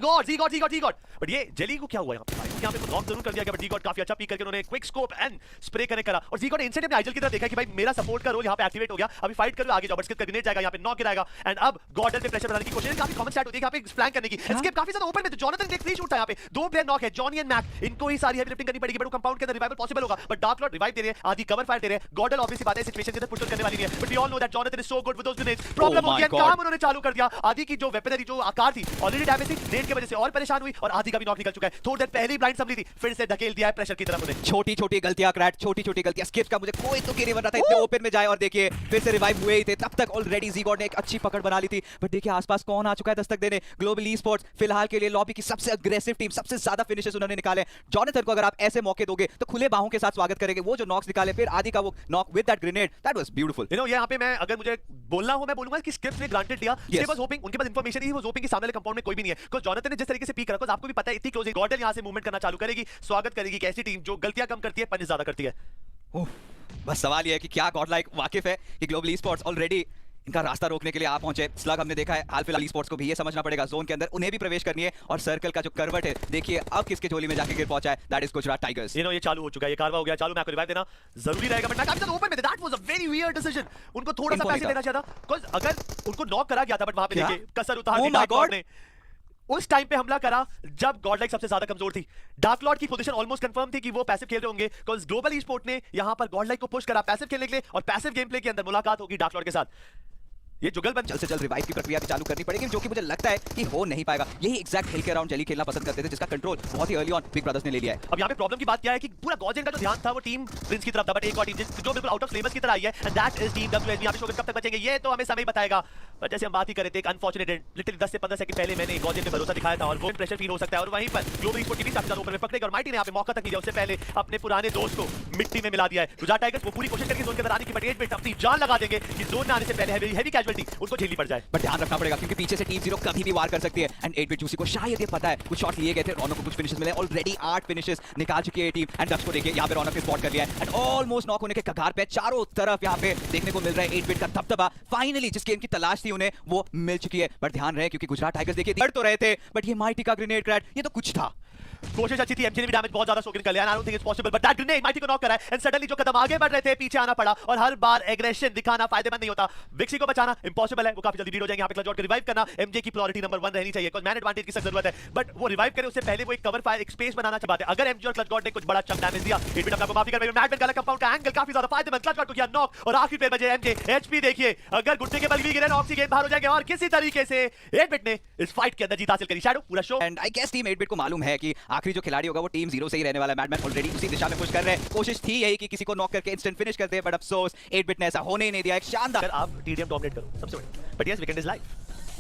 गॉड, बट ये जेली को क्या हुआ यहाँ पे नॉक जरूर कर दिया गया, बट जी गॉड काफी अच्छा पीक करके उन्होंने quick scope and spray connect करा, और जी गॉड इंस्टेंट अपने आइजल की तरफ देखा कि भाई मेरा सपोर्ट का रोल यहाँ पे एक्टिवेट हो गया, अभी फाइट करो आगे जाओ, बट स्किप का ग्रेनेड जाएगा यहाँ पे नॉक गिराएगा, एंड अब गॉडल पे प्रेशर बनाने की कोशिश, काफी कॉमन स्टार्ट होती है यहाँ पे फ्लैंक करने की। स्किप काफी ज्यादा ओपन में, तो जोनाथन ने एक फ्री शूट था यहाँ पे, 2 प्लेयर नॉक है, जॉनी एंड मैक, इनको ही सारी हेवी लिफ्टिंग करनी पड़ेगी, बट वो कंपाउंड के अंदर रिवाइवल पॉसिबल होगा, बट डार्क लॉर्ड रिवाइव दे रहे हैं, आधी कवर फायर दे रहे हैं, गॉडल ऑब्वियसली बात है सिचुएशन के अंदर पुश करने वाली नहीं है, but we all know that Jonathan is so good with those grenades. Problem हो गया, काम उन्होंने चालू कर दिया, आधी की जो वेपनरी जो आकार थी ऑलरेडी डैमेज थी, नेट की वजह से और परेशान हुई, और आधी का भी नॉक निकल चुका है। थोड़ी देर पहले ही ब्लाइंड संभली थी, फिर से धकेल दिया है प्रेशर की तरफ उन्हें। छोटी-छोटी गलतियां क्रैट, छोटी-छोटी गलतियां, स्किप का मुझे कोई तो गिरी बन रहा था इतने ओपन में जाए, और देखिए फिर से रिवाइव हुए ही थे, तब तक ऑलरेडी ज़ीगॉड ने एक अच्छी पकड़ बना ली थी, बट देखिए आसपास कौन आ चुका है दस्तक देने। ग्लोबल ई स्पोर्ट्स फिलहाल के लिए लॉबी की सबसे अग्रेसिव टीम, सबसे ज्यादा फिनिशेस उन्होंने निकाले। जोनाथन को अगर आप ऐसे मौके दोगे तो खुले बाहों के साथ स्वागत करेंगे। वो जो नॉक्स निकाले, फिर आदि का वो knock with that grenade, that was beautiful. You know यहाँ पे मैं अगर मुझे बोलना हो, मैं बोलूंगा कि स्किप्स ने ग्रांटेड दिया, स्किप वाज होपिंग, उनके पास इंफॉर्मेशन ही, वो होपिंग कि सामने वाले कंपाउंड में कोई भी नहीं है, बिकॉज़ जोनाथन ने जिस तरीके से पीक करा, बिकॉज़ आपको भी पता है इतनी क्लोज है, गॉडल यहां से मूवमेंट करना चालू करेगी, स्वागत करेगी एक ऐसी टीम जो गलतियां कम करती है, पनिश ज्यादा करती है। बस सवाल ये है कि क्या गॉडलाइक वाकिफ है कि ग्लोबल ई स्पोर्ट्स ऑलरेडी इनका रास्ता रोकने के लिए आ पहुंचे। स्लग हमने देखा है, हाल फिलहाल ई स्पोर्ट्स को भी ये समझना पड़ेगा जोन के अंदर उन्हें भी प्रवेश करनी है, और सर्कल का जो करवट है देखिए अब किसके झोली में जाके गिर पहुंचा है, दैट इज गुजरात टाइगर्स। ये चालू हो चुका है, ये कारवा हो गया चालू, मैं आपको रिवाइव देना जरूरी रहेगा, बट काफी ज्यादा ओपन में थे, that was a very weird decision. उनको थोड़ा सा पैसे देना चाहिए था, बिकॉज़ अगर उनको नॉक करा गया था, बट वहां पे देखिए कसर उतार दी डार्क लॉर्ड ने, उस टाइम पे हमला करा जब गॉडलाइक सबसे ज्यादा कमजोर थी। डार्क लॉर्ड की पोजीशन ऑलमोस्ट कंफर्म थी कि वो पैसिव खेल रहे होंगे, बिकॉज़ ग्लोबल ई स्पोर्ट ने यहां पर गॉडलाइक को पुश करा पैसिव खेलने के लिए, और पैसिव गेम प्ले के अंदर मुलाकात होगी डार्क लॉर्ड के साथ। ये जुगलबंद जल्द से जल्द रिवाइव की प्रक्रिया भी चालू करनी पड़ेगी, जो कि मुझे लगता है कि हो नहीं पाएगा। यही एग्जैक्ट हिल के अराउंड जेली खेलना पसंद करते थे, जिसका कंट्रोल बहुत ही अर्ली ऑन बिग ब्रदर्स ने ले लिया है। अब यहाँ पे प्रॉब्लम की बात क्या है कि पूरा गॉजेन का जो ध्यान था वो टीम प्रिंस की तरफ था, बट एक और टीम जो बिल्कुल आउट ऑफ सिलेबस की तरह आई है, and that is team WSB. यहाँ पे शोगन कब तक बचेंगे ये तो हमें समय बताएगा, पर जैसे हम बात ही कर रहे थे, एक अनफॉर्चुनेट लिटरली 10 से 15 सेकंड पहले मैंने गॉजेन पे भरोसा दिखाया था, और वो प्रेशर फील हो सकता है, और वहीं पर ग्लोबल ई स्पोर्ट की भी काफी ज्यादा ऊपर में पकड़ेगा, और माइटी ने यहाँ पे मौका तक नहीं दिया, उससे पहले अपने पुराने दोस्त को मिट्टी में मिला दिया है। गुजरात टाइगर्स वो पूरी कोशिश करके जोन के अंदर आने की, बट 8 बिट अपनी जान लगा देंगे कि जोन में आने से पहले हेवी कैजुअलिटी उनको झेलनी पड़ जाए। बट ध्यान रखना पड़ेगा क्योंकि पीछे से टीम 0 कभी भी वार कर सकती है, एंड 8 बिट जूसी को शायद ये पता है। कुछ शॉट लिए गए थे, रौनक को कुछ फिनिशेस मिले, ऑलरेडी 8 फिनिशेस निकाल चुकी है टीम, एंड डक्स को देखिए यहाँ पे रौनक ने स्पॉट कर लिया है, एंड ऑलमोस्ट नॉक होने के कगार पे चारों तरफ यहाँ पे देखने को मिल रहा है 8 बिट का दबदबा। फाइनली जिस गेम की तलाश थी उन्हें वो मिल चुकी है, बट ध्यान रहे क्योंकि गुजरात टाइगर्स देखिए डर तो रहे थे, बट ये माइटी का ग्रेनेड क्रैट ये तो कुछ था। कोशिश अच्छी थी, एमजे ने भी डैमेज बहुत ज्यादा सोकिन कर लिया, I don't think it's possible, but that grenade mighty को नॉक करा है, एंड सडनली जो कदम आगे बढ़ रहे थे पीछे आना पड़ा, और हर बार एग्रेशन दिखाना फायदेमंद नहीं होता। विक्सी को बचाना इंपॉसिबल है, वो काफी जल्दी लीड हो जाएंगे। यहाँ पे क्लच रिवाइव करना एमजे की प्रायोरिटी नंबर 1 रहनी चाहिए, बिकॉज़ मैन एडवांटेज की सख्त जरूरत है, बट वो रिवाइव करे उससे पहले वो एक कवर फायर एक स्पेस बनाना चाहते हैं। अगर एमजे और क्लच गॉड ने कुछ बड़ा चंक डैमेज दिया, एक मिनट आपको माफी कर रहा हूं, मैडमैन का कंपाउंड का एंगल काफी ज्यादा फायदेमंद, क्लच गॉड को किया नॉक, और आखिरी पे बजे एमजे। एचपी देखिए, अगर घुटने के बल भी गिरे ना, ऑक्सी गेम बाहर हो जाएंगे, और किसी तरीके से 8 बिट ने इस फाइट के अंदर जीत हासिल करी। शैडो पूरा show, and I guess team 8 bit को मालूम है कि आखिरी जो खिलाड़ी होगा वो टीम 0 से ही रहने वाला है। मैडमैन ऑलरेडी उसी दिशा में पुश कर रहे हैं, कोशिश थी यही कि किसी को नॉक करके इंस्टेंट फिनिश कर दे, बट अफसोस 8 बिट ने ऐसा होने ही नहीं दिया। एक शानदार आप टीडीएम डोमिनेट करो सबसे बड़ी, but yes weekend is live.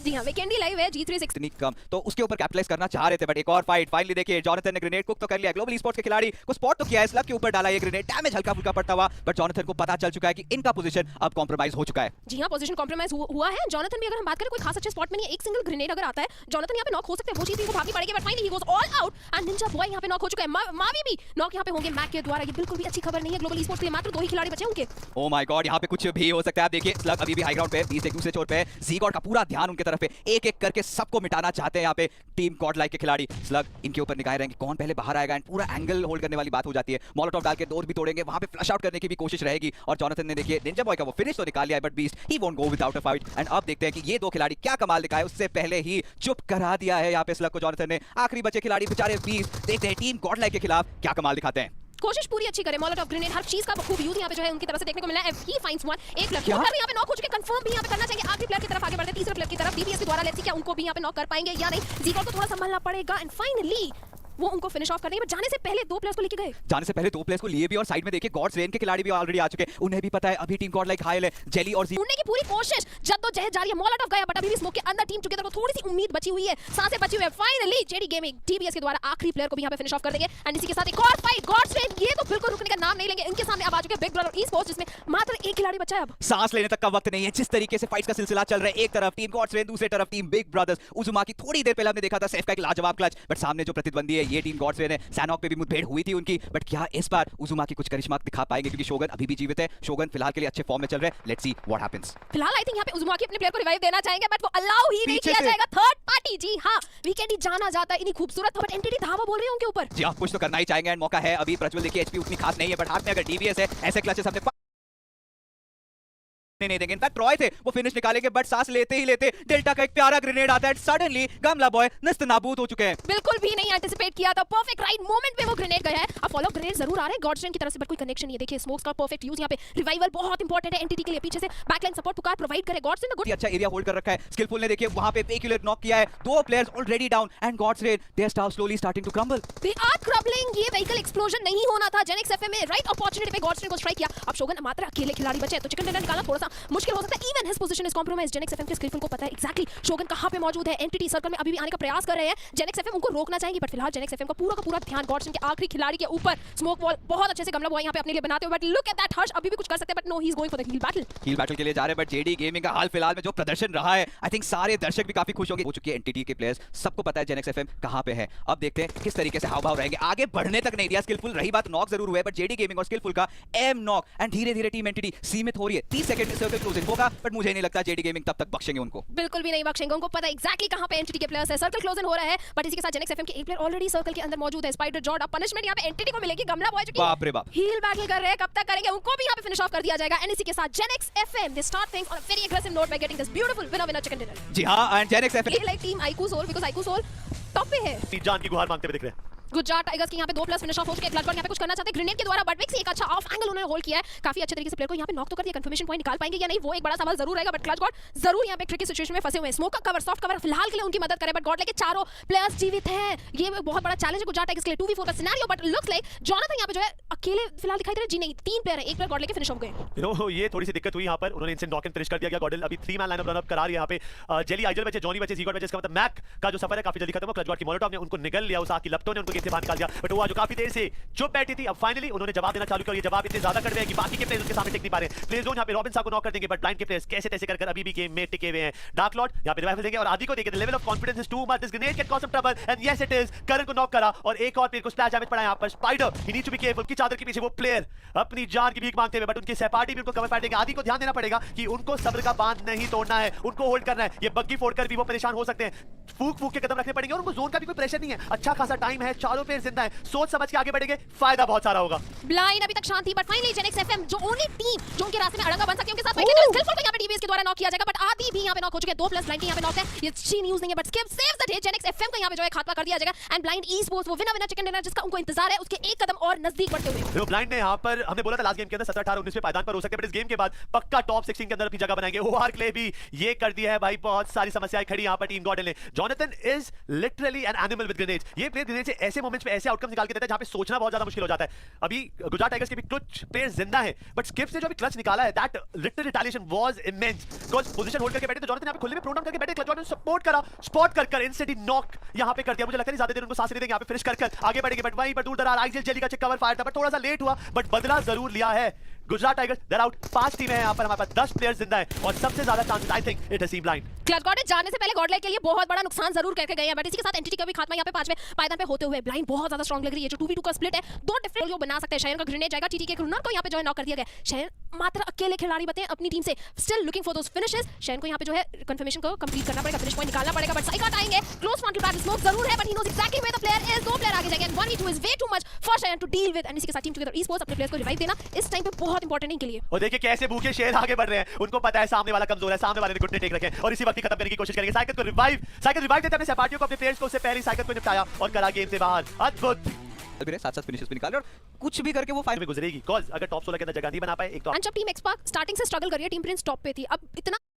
जी हाँ, वीकेंडी लाइव है G36 इतनी कम तो उसके ऊपर कैपिटलाइज करना चाह रहे थे, बट एक और फाइट फाइनली देखिए जॉनथन ने ग्रेनेड कुक तो कर लिया, ग्लोबल स्पोर्ट्स के खिलाड़ी को स्पॉट तो किया है, स्लब के ऊपर डाला ये ग्रेनेड, डैमेज हल्का फुल्का पड़ता हुआ, बट जॉनथन को पता चल चुका है कि इनका पोजीशन अब कॉम्प्रोमाइज हो चुका है। जी हाँ, पोजीशन कॉम्प्रोमाइज हुआ है। जॉनथन भी अगर हम बात करें कोई खास अच्छे स्पॉट में नहीं है, एक सिंगल ग्रेनेड अगर आता है जॉनथन यहाँ पे नॉक हो सकते हैं, वो चीज इनको भागनी पड़ेगी, but finally he goes all out and Ninja boy यहाँ पे नॉक हो चुका है। मावी भी नॉक यहाँ पे होंगे मैक के द्वारा, ये बिल्कुल भी अच्छी खबर नहीं है ग्लोबल स्पोर्ट्स के लिए, मात्र 2 ही खिलाड़ी बचे उनके। ओ माय गॉड, यहाँ पे कुछ भी हो सकता है। आप देखिए स्लग अभी भी हाई ग्राउंड पे 20 एक दूसरे छोर पे, ज़ीगॉड का पूरा ध्यान उनके तरफ है, एक एक करके सबको मिटाना चाहते हैं यहाँ पे टीम गॉड लाइक के खिलाड़ी। स्लग इनके ऊपर निगाहें रहेंगी कौन पहले बाहर आएगा, एंड पूरा एंगल होल्ड करने वाली बात हो जाती है। मोलोटॉव डाल के डोर भी तोड़ेंगे, वहां पे फ्लश आउट करने की भी कोशिश रहेगी, और जॉनथन ने देखिए निंजा बॉय का वो फिनिश तो निकाल लिया है, but beast he won't go without a fight. And अब देखते हैं कि ये 2 खिलाड़ी क्या कमाल दिखाए, उससे पहले ही चुप करा दिया है यहाँ पे स्लग को जॉनथन ने। आखिरी बचे खिलाड़ी बेचारे बीस्ट, देखते हैं टीम गॉड लाइक के खिलाफ क्या कमाल दिखाते हैं। कोशिश पूरी अच्छी करे, मोलोटॉव ग्रेनेड हर चीज का खूब यूज यहाँ पे जो है उनकी तरफ से देखने को मिला है। ही फाइंड्स वन, एक प्लेयर क्या? यहाँ पे नॉक हो चुके, कंफर्म भी यहाँ पे करना चाहिए। आखिरी प्लेयर की तरफ आगे बढ़ते, तीसरे प्लेयर की तरफ डीपीएस के द्वारा लेट्स सी क्या उनको भी यहाँ पे नॉक कर पाएंगे या नहीं। ज़ीगॉड को थोड़ा संभालना पड़ेगा, एंड फाइनली वो उनको फिनिश ऑफ करने बट जाने से पहले 2 प्लेयर्स को लेके गए। जाने से पहले 2 प्लेयर्स को लिए भी, और साइड में देखिए गॉड्स रेन के खिलाड़ी भी ऑलरेडी आ चुके हैं, उन्हें भी पता है अभी टीम गॉड लाइक हाई है। जेली और ढूंढने की पूरी कोशिश, जद्दोजहद जारी है। मोलोटॉव गया बट अभी भी स्मोक के अंदर टीम टुगेदर को थोड़ी सी उम्मीद बची हुई है, सांसें बची हुई है। फाइनली जेडी गेमिंग टीबीएस के द्वारा आखिरी प्लेयर को भी यहां पे फिनिश ऑफ कर देंगे, एंड इसी के साथ एक और फाइट गॉड्स रेन, ये तो बिल्कुल रुकने का नाम नहीं लेंगे। इनके सामने अब आ चुके बिग ब्रदर ई स्पोर्ट्स, जिसमें मात्र एक खिलाड़ी बचा है। अब सांस लेने तक का वक्त नहीं है, जिस तरीके से फाइट्स का सिलसिला चल रहा है, एक तरफ टीम गॉड्स रेन, दूसरी तरफ टीम बिग ब्रदर्स। उजुमा की थोड़ी देर पहले हमने देखा था सेफ का एक लाजवाब क्लच, बट सामने जो प्रतिद्वंदी है ये टीम गॉड्स रेन है। सैनॉक पे भी मुठभेड़ हुई थी उनकी, बट क्या इस बार उजुमा की कुछ करिश्मा दिखा पाएंगे, क्योंकि शोगन अभी भी जीवित है। शोगन फिलहाल के लिए अच्छे फॉर्म में चल रहे हैं, लेट्स सी व्हाट हैपेंस। फिलहाल आई थिंक यहाँ पे उजुमा की अपने प्लेयर को रिवाइव देना चाहेंगे, बट वो अलाउ ही नहीं पीछे किया से। जाएगा। थर्ड पार्टी, जी हाँ, वीकेंड ही जाना जाता है इन्हीं खूबसूरत, बट एंटिटी धावा बोल रहे हैं उनके ऊपर। जी आप कुछ तो करना ही चाहेंगे, एंड मौका है अभी। प्रज्वल देखिए एचपी उतनी खास नहीं है, बट हाथ में अगर डीबीएस है, ऐसे क्लचेस हमने नहीं देंगे। इनफैक्ट ट्रॉय थे वो फिनिश निकालेंगे, बट सांस लेते ही लेते डेल्टा का एक प्यारा ग्रेनेड आता है, सडनली गमला बॉय नस्तनाबूद हो चुके हैं। बिल्कुल भी नहीं एंटिसिपेट किया था, परफेक्ट राइट मोमेंट पे वो ग्रेनेड गया है। अब फॉलो ग्रेनेड जरूर आ रहे हैं गॉडस्ट्रेन की तरफ से, बट कोई कनेक्शन नहीं है। देखिए स्मोक्स का परफेक्ट यूज यहाँ पे, रिवाइवल बहुत इंपॉर्टेंट है एंटिटी के लिए, पीछे से बैकलाइन सपोर्ट पुकार प्रोवाइड करे गॉडस्ट्रेन। गुड अच्छा एरिया होल्ड कर रखा है, स्किलफुल ने देखिए वहां पे पेक्युलर नॉक किया है, 2 players already down, and Gods Reign they are slowly starting to crumble. They are crumbling, ये व्हीकल एक्सप्लोजन नहीं होना था। जेनेक्स एफएम में राइट अपॉर्चुनिटी पे गॉडस्ट्रेन को स्ट्राइक किया। अब शोगन मात्र अकेले खिलाड़ी बचे, तो चिकन डिनर निकालना थोड़ा सा मुश्किल हो सकता है। Even his position is compromised. GenX FM के स्किलफुल को पता है एग्जैक्टली शोगन कहां पे मौजूद है। एंटिटी सर्कल में अभी भी आने का प्रयास कर रहे हैं, जेनेक्स एफएम उनको रोकना चाहेंगे, बट फिलहाल जेनेक्स एफएम का पूरा ध्यान गॉडस्ट्रेन के आखिरी खिलाड़ी के ऊपर। स्मोक वॉल बहुत अच्छे से गमला बॉय यहां पे अपने लिए बनाते हुए, but look at that, Harsh अभी भी कुछ कर सकते हैं, but no he is going for the heal battle. Heal battle के लिए जा रहे हैं, बट जेडी गेमिंग का हाल फिलहाल में जो प्रदर्शन रहा है, आई थिंक सारे दर्शक भी काफी खुश हो चुके हैं। एंटिटी के प्लेयर्स सबको पता है जेनेक्स एफएम कहां पे है। अब देखते हैं किस तरीके से हाव भाव रहेंगे, आगे बढ़ने तक नहीं दिया। स्किलफुल रही बात नॉक जरूर हुए, बट जेडी गेमिंग और स्किलफुल का एम नॉक, एंड धीरे धीरे टीम एंटिटी सीमित हो रही है। 30 सेकंड में सर्कल क्लोजिंग होगा, बट मुझे नहीं लगता जेडी गेमिंग तब तक बख्शेंगे उनको। बिल्कुल भी नहीं बख्शेंगे, उनको पता एग्जैक्टली कहां पे एंटिटी के प्लेयर्स है। सर्कल क्लोजन हो रहा है, बट इसी के साथ जेनेक्स एफएम के एक प्लेयर ऑलरेडी सर्कल के अंदर मौजूद है। स्पाइडर जॉर्ड, अब पनिशमेंट यहां पे एंटिटी को मिलेगी। गमला बॉय जो कि बाप रे बाप हील बैटल कर रहे हैं, कब तक करेंगे, उनको भी यहां पे फिनिश ऑफ कर दिया जाएगा। एंड इसी के साथ Genex FM they start things on a very aggressive note by getting this beautiful winner chicken dinner. जी हां, एंड जेनेक्स एफएम ये like team iQOO Soul, because iQOO Soul top पे है। जान की गुहार मांगते हुए दिख रहे हैं। गुजरात टाइगर्स के यहाँ पे 2 प्लस फिनिश ऑफ हो चुके हैं। ब्लडबॉर्न यहाँ पे कुछ करना चाहते हैं ग्रेनेड के द्वारा, बट विक्स एक अच्छा ऑफ एंगल उन्होंने होल्ड किया है। काफी अच्छे तरीके से प्लेयर को यहाँ पे नॉक तो कर दिया। कंफर्मेशन पॉइंट निकाल पाएंगे या नहीं, वो एक बड़ा सवाल जरूर रहेगा, बट क्लच गॉड जरूर यहाँ पे ट्रिकी सिचुएशन में फंसे हुए हैं। स्मोक का कवर, सॉफ्ट कवर फिलहाल के लिए उनकी मदद करे, बट गॉड लेके चारों प्लेयर्स जीवित हैं। ये बहुत बड़ा चैलेंज है गुजरात टाइगर्स के लिए 2v4 का scenario, but looks like Jonathan यहाँ पे जो है अकेले फिलहाल दिखाई दे रहे हैं। जी नहीं, 3 प्लेयर है, एक प्लेयर गॉड लेके फिनिश हो गए। ये थोड़ी सी दिक्कत हुई यहाँ पर, उन्होंने इंस्टेंट नॉक इन फिनिश कर दिया गया। गॉडल अभी 3 मैन लाइनअप रन अप करा रही है यहाँ पे। जेली आइजल बचे, जॉनी बचे, ज़ीगॉड बचे, इसका मतलब मैक का जो सफर है काफी जल्दी खत्म हो। क्लच गॉड की मोलोटॉव ने उनको निगल लिया, उस आग की लपटों ने उनको गेम से बाहर निकाल दिया, बट वो जो काफी देर से चुप बैठी थी, अब फाइनली उन्होंने जवाब देना चालू किया। ये जवाब इतने ज्यादा कर रहे हैं कि बाकी के प्लेयर्स उसके सामने टिक नहीं पा रहे हैं। प्ले जोन यहाँ पे रॉबिन साहब को नॉक कर देंगे, बट ब्लाइंड के प्लेयर्स कैसे तैसे कर अभी भी गेम में टिके हुए हैं। डार्क लॉर्ड यहाँ पे रिवाइवल देंगे, और आदि को देंगे। The level of confidence is too much, this grenade can cause some trouble, and yes it is. Karan को नॉक करा, और एक और प्लेयर को स्प्लैश डैमेज पड़ा यहाँ पर। Spider he need to be careful, की चादर के पीछे वो प्लेयर अपनी जान की भीख मांगते हुए, बट उनकी सहपाठी भी उनको कवर पार देंगे। आदि को ध्यान देना पड़ेगा कि उनको सब्र का बांध नहीं तोड़ना है, उनको होल्ड करना है। ये बग्गी फोड़कर भी वो परेशान हो सकते हैं, फूक के कदम रखने पड़ेंगे, और उनको जोन का भी कोई प्रेशर नहीं है। अच्छा खासा टाइम है, चारों प्लेयर जिंदा है, सोच समझ के आगे बढ़ेंगे, फायदा बहुत सारा होगा। ब्लाइंड अभी तक शांत थी, बट फाइनली जेनेक्स एफएम जो ओनली टीम जो उनके रास्ते में अड़ंगा बन सकती है, उनके साथ बैठे थे। स्किलफुल को यहां पे डीबीएस के द्वारा नॉक किया जाएगा, बट आदि भी यहां पे नॉक हो चुके हैं। 2 प्लस ब्लाइंड यहां पे नॉक है, ये अच्छी न्यूज़ नहीं है, but Skip saves the day. GenX FM का यहां पे जो है खात्मा कर दिया जाएगा, एंड ब्लाइंड ई स्पोर्ट्स वो विनर चिकन डिनर जिसका उनको इंतजार है, उसके एक कदम और नजदीक बढ़ते हुए। जो ब्लाइंड ने यहाँ पर, हमने बोला था लास्ट गेम के अंदर 17, 18, 19 पे पायदान पर हो सकते हैं, बट इस गेम के बाद पक्का टॉप 16 के अंदर अपनी जगह बनाएंगे। ओआर के लिए भी ये कर दिया है भाई, बहुत सारी समस्याएं खड़ी यहाँ पर टीम गॉडल ने। Jonathan is literally an animal with grenades. ये प्लेयर ग्रेनेड से ऐसे मोमेंट्स में ऐसे आउटकम्स निकाल के देता है जहां पे सोचना बहुत ज्यादा मुश्किल हो जाता है। अभी गुजरात टाइगर्स के भी कुछ प्लेयर्स जिंदा हैं, बट स्किप्स ने जो अभी क्लच निकाला है, that little retaliation was immense, because position hold करके बैठे तो जॉनथन यहां पे खुले में प्रो डाउन करके बैठे, क्लच ने सपोर्ट करा, स्पॉट कर इंस्टेंट नॉक यहां पे कर दिया। मुझे लगता है ज्यादा देर उनको सांस नहीं देंगे, यहां पे फिनिश कर आगे बढ़ेंगे, बट वहीं पर दूर दरार आईजीएल जेली का चेक कवर फायर था, बट थोड़ा सा लेट हुआ, बट बदला जरूर लिया है गुजरात टाइगर्स। देयर आउट 5 टीमें हैं यहां पर, हमारे पास 10 प्लेयर्स जिंदा हैं और सबसे ज्यादा chances I think it is blind. Clutch God जाने से पहले गॉडलाइक के लिए बहुत बड़ा नुकसान जरूर करके गए हैं, बट इसी के साथ एंटिटी का भी खात्मा यहाँ पे 5वें पायदान पे होते हुए ब्लाइंड बहुत ज्यादा स्ट्रांग लग रही है। जो 2v2 का स्प्लिट है, दो डिफरेंट बना सकते हैं। शहर का ग्रेनेड जाएगा, टीटी के क्रूनर को यहाँ पे जो है नॉक कर दिया गया। शहर मात्र अकेले खिलाड़ी बते अपनी टीम से, still looking for those finishes. शहर को यहाँ पे जो है कंफर्मेशन को कंप्लीट करना पड़ेगा, फिनिश पॉइंट निकालना पड़ेगा, बट साइकाट आएंगे। क्लोज फ्रंटल बैट स्मोक जरूर है, but he knows exactly where the player is. दो प्लेयर आगे जाएंगे, 1v2 is way too much for शहर टू डील विद। एंड इसी के साथ टीम टुगेदर ई-स्पोर्ट्स अपने प्लेयर्स को रिवाइव देना इस टाइम पे बहुत इंपॉर्टेंट है इनके लिए। और देखिए कैसे भूखे शेर आगे बढ़ रहे हैं, उनको पता है सामने वाला कमजोर है, सामने वाले ने घुटने टेक रखे हैं और इसी वक्त ही खत्म करने की कोशिश करेंगे। साइकिल को रिवाइव देते अपने सहपाठियों को, अपने प्लेयर्स को, उससे पहले साइकिल को निपटाया और करा गेम से बाहर। अद्भुत मेरे साथ फिनिशेस भी निकाले और कुछ भी करके वो फाइनल में गुजरेगी, कॉज अगर टॉप 16 के अंदर जगह नहीं बना पाए एक एंड जब टीम एक्सपार्क स्टार्टिंग से स्ट्रगल कर रही है, टीम प्रिंस टॉप पे थी, अब इतना